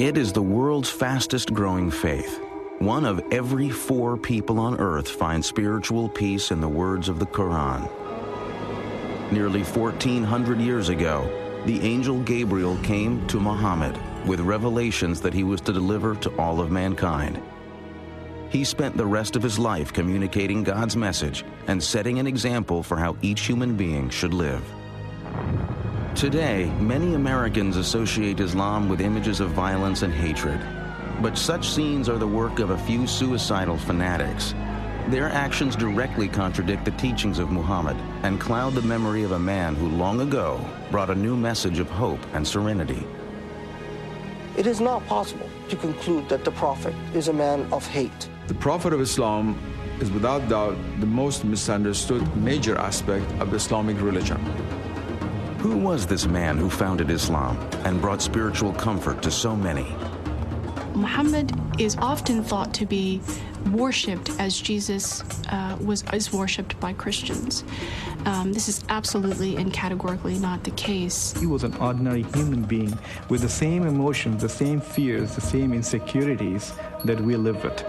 It is the world's fastest growing faith. One of every 4 people on earth finds spiritual peace in the words of the Quran. Nearly 1,400 years ago, the angel Gabriel came to Muhammad with revelations that he was to deliver to all of mankind. He spent the rest of his life communicating God's message and setting an example for how each human being should live. Today, many Americans associate Islam with images of violence and hatred. But such scenes are the work of a few suicidal fanatics. Their actions directly contradict the teachings of Muhammad and cloud the memory of a man who long ago brought a new message of hope and serenity. It is not possible to conclude that the Prophet is a man of hate. The Prophet of Islam is without doubt the most misunderstood major aspect of the Islamic religion. Who was this man who founded Islam and brought spiritual comfort to so many? Muhammad is often thought to be worshipped as Jesus is worshipped by Christians. This is absolutely and categorically not the case. He was an ordinary human being with the same emotions, the same fears, the same insecurities that we live with.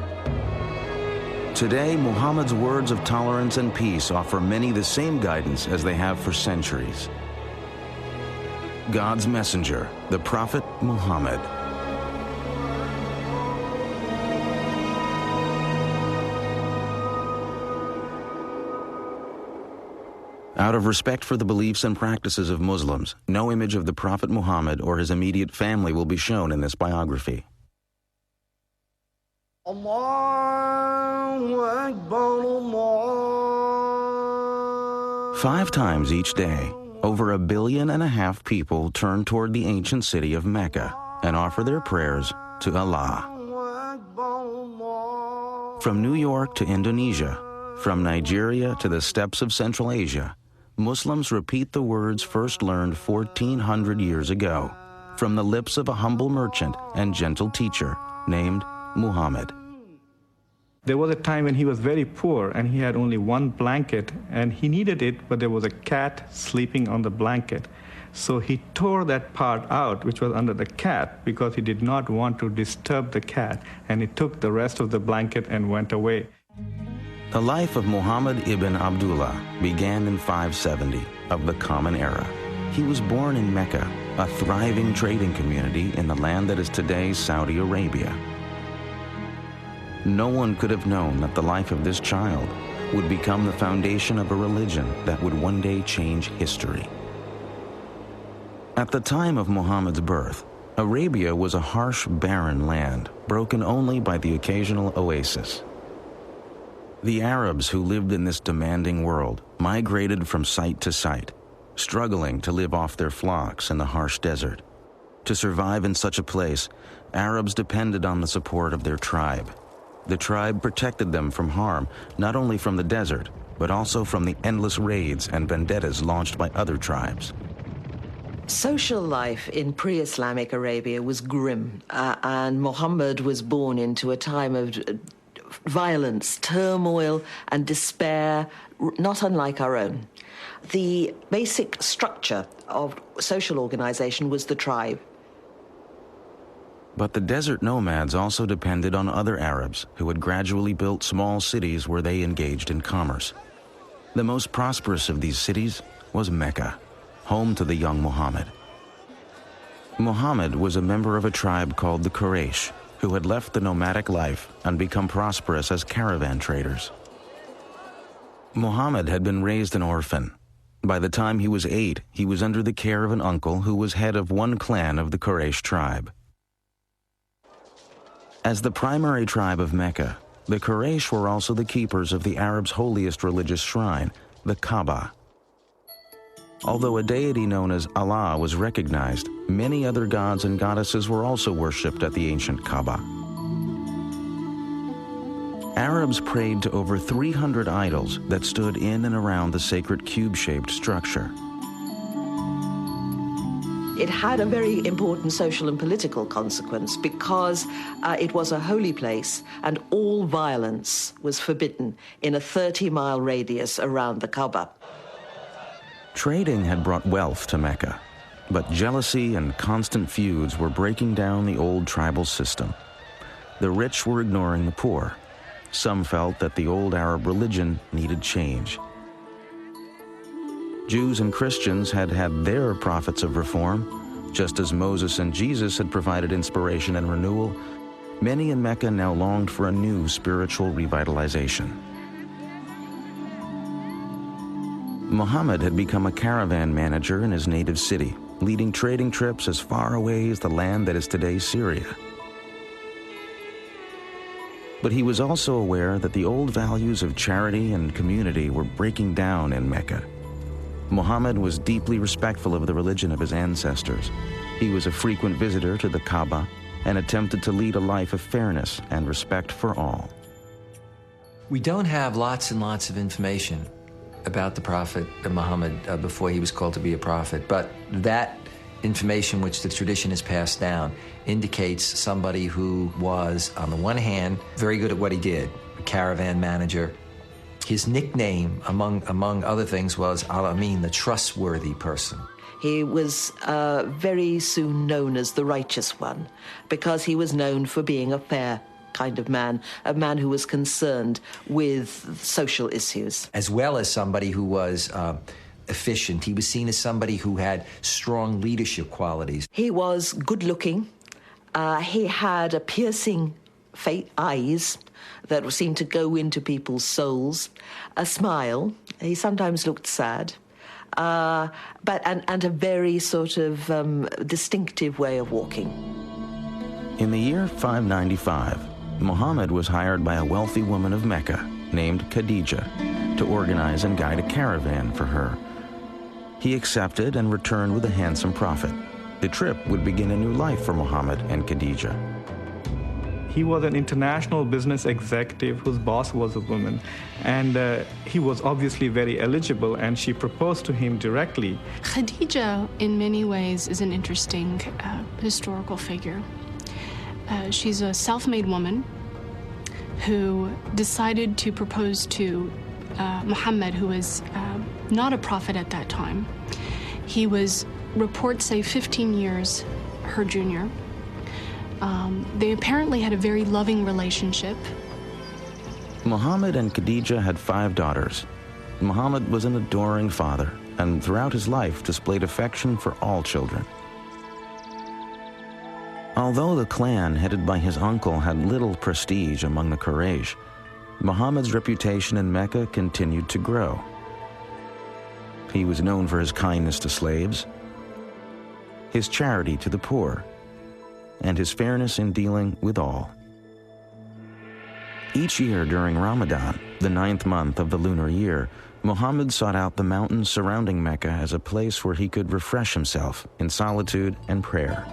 Today, Muhammad's words of tolerance and peace offer many the same guidance as they have for centuries. God's messenger, the Prophet Muhammad. Out of respect for the beliefs and practices of Muslims, no image of the Prophet Muhammad or his immediate family will be shown in this biography. Allahu Akbar, Allah. 5 times each day, over 1.5 billion people turn toward the ancient city of Mecca and offer their prayers to Allah. From New York to Indonesia, from Nigeria to the steppes of Central Asia, Muslims repeat the words first learned 1,400 years ago from the lips of a humble merchant and gentle teacher named Muhammad. There was a time when he was very poor and he had only one blanket and he needed it, but there was a cat sleeping on the blanket. So he tore that part out, which was under the cat, because he did not want to disturb the cat, and he took the rest of the blanket and went away. The life of Muhammad ibn Abdullah began in 570 of the Common Era. He was born in Mecca, a thriving trading community in the land that is today Saudi Arabia. No one could have known that the life of this child would become the foundation of a religion that would one day change history. At the time of Muhammad's birth, Arabia was a harsh, barren land, broken only by the occasional oasis. The Arabs who lived in this demanding world migrated from site to site, struggling to live off their flocks in the harsh desert. To survive in such a place, Arabs depended on the support of their tribe. The tribe protected them from harm, not only from the desert, but also from the endless raids and vendettas launched by other tribes. Social life in pre-Islamic Arabia was grim, and Muhammad was born into a time of violence, turmoil, and despair, not unlike our own. The basic structure of social organization was the tribe. But the desert nomads also depended on other Arabs who had gradually built small cities where they engaged in commerce. The most prosperous of these cities was Mecca, home to the young Muhammad. Muhammad was a member of a tribe called the Quraysh, who had left the nomadic life and become prosperous as caravan traders. Muhammad had been raised an orphan. By the time he was 8, he was under the care of an uncle who was head of one clan of the Quraysh tribe. As the primary tribe of Mecca, the Quraysh were also the keepers of the Arabs' holiest religious shrine, the Kaaba. Although a deity known as Allah was recognized, many other gods and goddesses were also worshipped at the ancient Kaaba. Arabs prayed to over 300 idols that stood in and around the sacred cube-shaped structure. It had a very important social and political consequence because it was a holy place and all violence was forbidden in a 30-mile radius around the Kaaba. Trading had brought wealth to Mecca. But jealousy and constant feuds were breaking down the old tribal system. The rich were ignoring the poor. Some felt that the old Arab religion needed change. Jews and Christians had had their prophets of reform. Just as Moses and Jesus had provided inspiration and renewal, many in Mecca now longed for a new spiritual revitalization. Muhammad had become a caravan manager in his native city, leading trading trips as far away as the land that is today Syria. But he was also aware that the old values of charity and community were breaking down in Mecca. Muhammad was deeply respectful of the religion of his ancestors. He was a frequent visitor to the Kaaba and attempted to lead a life of fairness and respect for all. We don't have lots and lots of information about the Prophet Muhammad before he was called to be a prophet, but that information which the tradition has passed down indicates somebody who was, on the one hand, very good at what he did, a caravan manager. His nickname, among other things, was Al-Amin, the trustworthy person. He was very soon known as the righteous one because he was known for being a fair kind of man, a man who was concerned with social issues. As well as somebody who was efficient. He was seen as somebody who had strong leadership qualities. He was good-looking. He had a piercing eyes that seemed to go into people's souls, a smile. He sometimes looked sad, and a very sort of distinctive way of walking. In the year 595, Muhammad was hired by a wealthy woman of Mecca named Khadijah to organize and guide a caravan for her. He accepted and returned with a handsome profit. The trip would begin a new life for Muhammad and Khadijah. He was an international business executive whose boss was a woman, and he was obviously very eligible, and she proposed to him directly. Khadija, in many ways, is an interesting historical figure. She's a self-made woman who decided to propose to Muhammad, who was not a prophet at that time. He was, reports say, 15 years her junior. They apparently had a very loving relationship. Muhammad and Khadijah had 5 daughters. Muhammad was an adoring father, and throughout his life displayed affection for all children. Although the clan headed by his uncle had little prestige among the Quraysh, Muhammad's reputation in Mecca continued to grow. He was known for his kindness to slaves, his charity to the poor, and his fairness in dealing with all. Each year during Ramadan, the 9th month of the lunar year, Muhammad sought out the mountains surrounding Mecca as a place where he could refresh himself in solitude and prayer.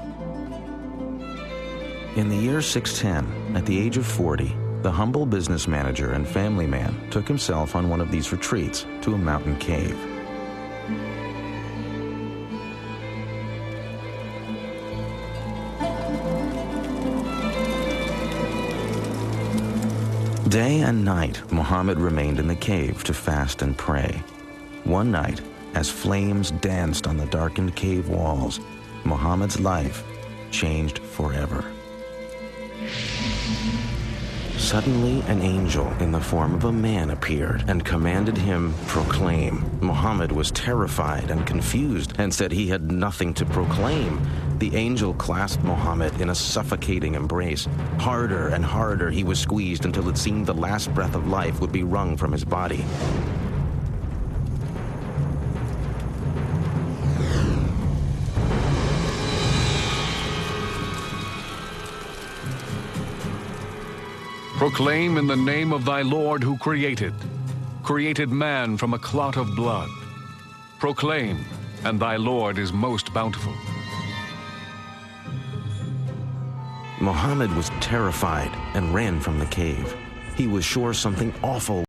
In the year 610, at the age of 40, the humble business manager and family man took himself on one of these retreats to a mountain cave. Day and night, Muhammad remained in the cave to fast and pray. One night, as flames danced on the darkened cave walls, Muhammad's life changed forever. Suddenly, an angel in the form of a man appeared and commanded him proclaim. Muhammad was terrified and confused and said he had nothing to proclaim. The angel clasped Muhammad in a suffocating embrace. Harder and harder he was squeezed until it seemed the last breath of life would be wrung from his body. Proclaim in the name of thy Lord who created man from a clot of blood. Proclaim, and thy Lord is most bountiful. Muhammad was terrified and ran from the cave. He was sure something awful